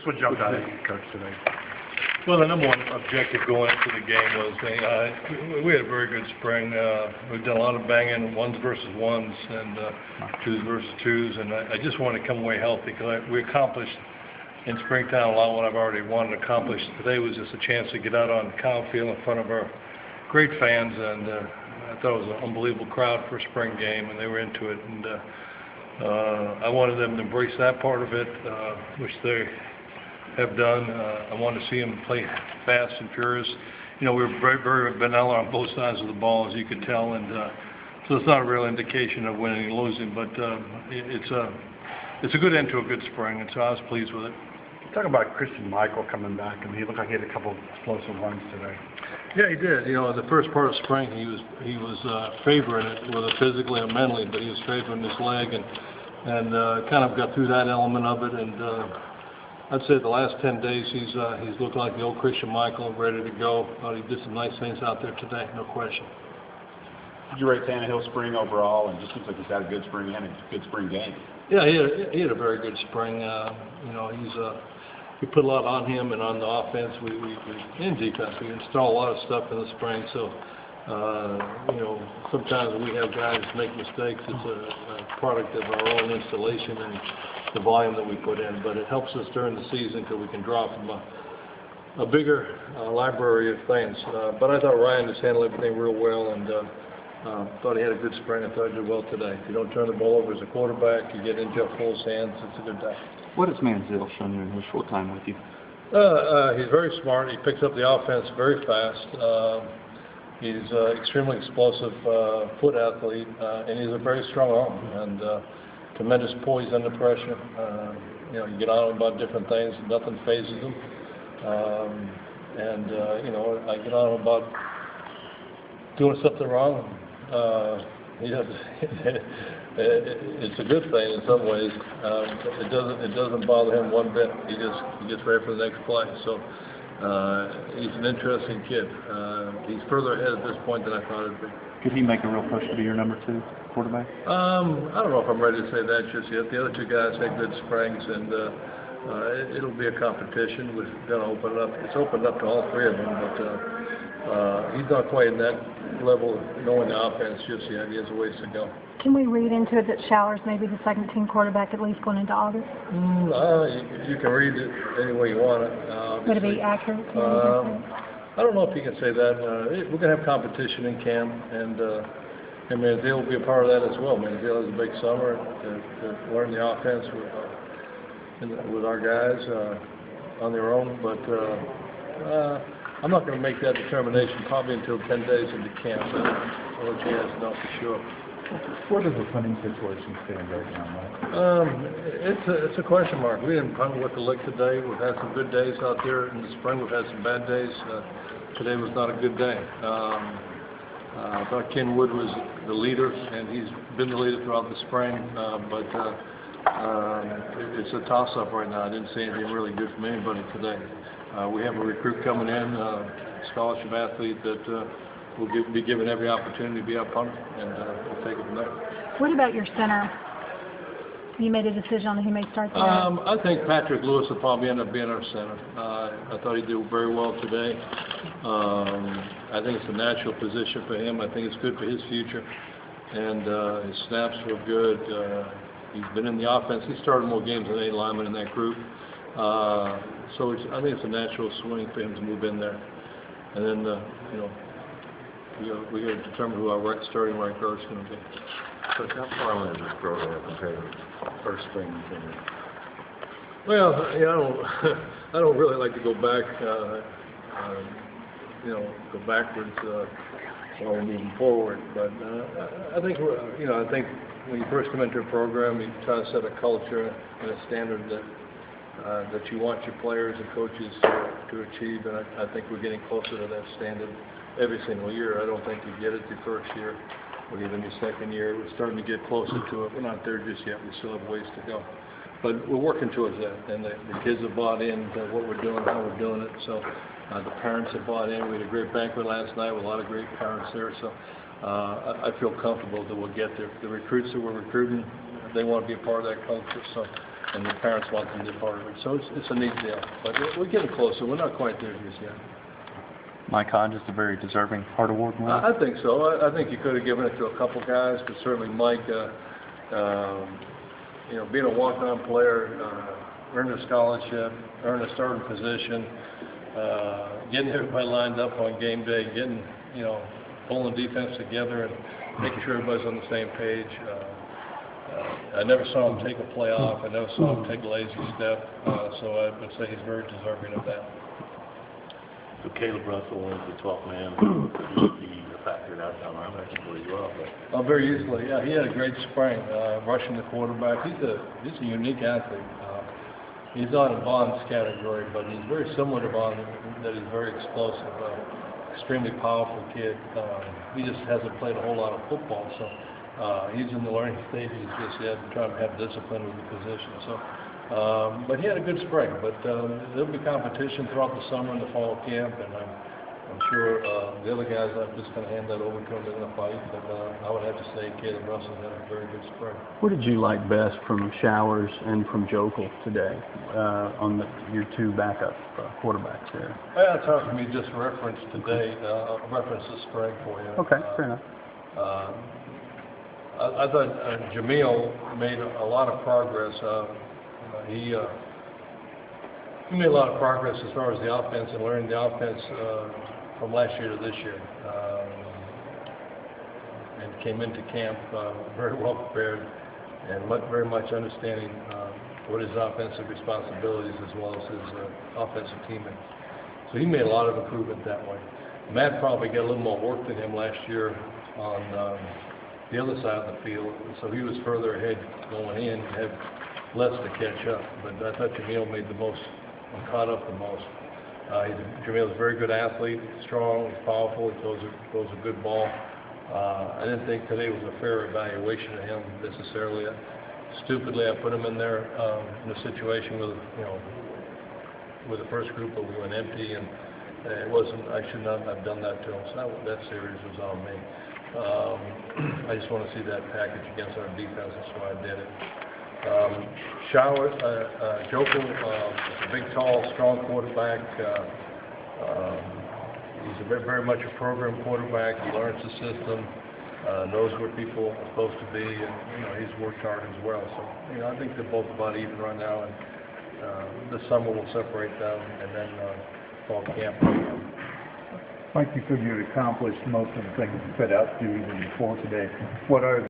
what jumped out at you, Coach, today? Well, the number one objective going into the game was we had a very good spring. We've done a lot of banging ones versus ones and twos versus twos, and I just wanted to come away healthy because we accomplished in springtime a lot of what I've already wanted to accomplish. Today was just a chance to get out on Kyle Field in front of our great fans, and I thought it was an unbelievable crowd for a spring game, and they were into it. And I wanted them to embrace that part of it, which they have done. I wanted to see them play fast and furious. You know, we were very, very vanilla on both sides of the ball, as you could tell, and so it's not a real indication of winning and losing, but it's a good end to a good spring, and so I was pleased with it. Talk about Christian Michael coming back, and he looked like he had a couple of explosive runs today. Yeah, he did. You know, the first part of spring, he was favoring it, whether physically or mentally, but he was favoring his leg, and kind of got through that element of it, and I'd say the last 10 days he's looked like the old Christian Michael, ready to go. He did some nice things out there today, no question. Did you rate Tannehill's spring overall? And just seems like he's had a good spring and a good spring game. Yeah, he had a very good spring. You know, we put a lot on him and on the offense. We in defense we install a lot of stuff in the spring. So you know, sometimes we have guys make mistakes. It's a product of our own installation and the volume that we put in, but it helps us during the season because we can draw from a bigger library of things. But I thought Ryan just handled everything real well, and thought he had a good spring. I thought he did well today. If you don't turn the ball over as a quarterback, you get into Jeff Full's hands, it's a good day. What has Manziel shown you in his short time with you? He's very smart. He picks up the offense very fast. He's extremely explosive foot athlete, and he's a very strong arm and tremendous poise under pressure. You know, you get on him about different things, nothing phases him. You know, I get on him about doing something wrong. He does. It's a good thing in some ways. It doesn't bother him one bit. He gets ready for the next play. So he's an interesting kid. He's further ahead at this point than I thought it'd be. Could he make a real push to be your number 2 quarterback? I don't know if I'm ready to say that just yet. The other two guys had good springs, and it'll be a competition. We're going to open it up. It's opened up to all three of them, but he's not quite in that level knowing the offense just yet. He has a ways to go. Can we read into it that Showers may be the second team quarterback at least going into August? You can read it any way you want it. Would it be accurate? I don't know if you can say that. We're going to have competition in camp, and Manziel will be a part of that as well. Manziel has a big summer to learn the offense with our guys on their own, but I'm not going to make that determination probably until 10 days into camp. I'll let you guys know for sure. Where does the punting situation stand right now, Mike? It's a question mark. We didn't punt with the lick today. We've had some good days out there in the spring. We've had some bad days. Today was not a good day. I thought Ken Wood was the leader, and he's been the leader throughout the spring. But it's a toss-up right now. I didn't see anything really good from anybody today. We have a recruit coming in, scholarship athlete that we'll be given every opportunity to be our punter, and we'll take it from there. What about your center? You made a decision on who may start there? I think Patrick Lewis will probably end up being our center. I thought he did very well today. I think it's a natural position for him. I think it's good for his future, and his snaps were good. He's been in the offense. He started more games than any lineman in that group. So I think it's a natural swing for him to move in there. And then, you know, we got to determine who our starting right guard is going to be. So how far in this program compared to first spring? Well, I don't really like to go back, go backwards while we're moving forward. But I think I think when you first come into a program, you try to set a culture and a standard that you want your players and coaches to achieve, and I think we're getting closer to that standard every single year. I don't think you get it your first year or even your second year. We're starting to get closer to it. We're not there just yet. We still have ways to go. But we're working towards that, and the kids have bought in to what we're doing, how we're doing it. So the parents have bought in. We had a great banquet last night with a lot of great parents there. So I feel comfortable that we'll get there. The recruits that we're recruiting, they want to be a part of that culture. So and the parents want them to be part of it. So it's a neat deal. But we're getting closer. We're not quite there just yet. Mike Hodge is a very deserving Hart Award winner. I think so. I think you could have given it to a couple guys, but certainly Mike, being a walk-on player, earned a scholarship, earned a starting position, getting everybody lined up on game day, getting, pulling defense together and making sure everybody's on the same page. I never saw him take a play off. I never saw him take a lazy step. So I would say he's very deserving of that. So Caleb Russell was the 12th man. He factored out down I'm actually for you well, but Very easily. Yeah, he had a great spring, rushing the quarterback. He's a unique athlete. He's not in Vaughn's category, but he's very similar to Vaughn, that he's very explosive, extremely powerful kid. He just hasn't played a whole lot of football, so he's in the learning stages just yet, trying to have discipline with the position. So, but he had a good spring. But there'll be competition throughout the summer and the fall camp, and I'm sure the other guys, I'm just going to hand that over to them in a fight. But I would have to say Caleb Russell had a very good spring. What did you like best from Showers and from Jokel today on your two backup quarterbacks there? It's hard for me to just reference today, reference the spring for you. Okay, fair enough. I thought Jamil made a lot of progress. He made a lot of progress as far as the offense and learning the offense from last year to this year. And came into camp very well prepared and very much understanding what his offensive responsibilities as well as his offensive teammates. So he made a lot of improvement that way. Matt probably got a little more work than him last year on the other side of the field, so he was further ahead going in, had less to catch up. But I thought Jamil made the most, caught up the most. Jamil's a very good athlete, strong, powerful, he throws a good ball. I didn't think today was a fair evaluation of him necessarily. Stupidly, I put him in there in a situation with the first group, but we went empty, and it wasn't. I should not have done that to him. So that series was on me. I just want to see that package against our defense, that's why I did it. Jokel is a big, tall, strong quarterback. He's very, very much a program quarterback. He learns the system, knows where people are supposed to be, and he's worked hard as well. So I think they're both about even right now, and this summer we'll separate them, and then fall camp. Mike, you said you had accomplished most of the things you set out to do even before today. What are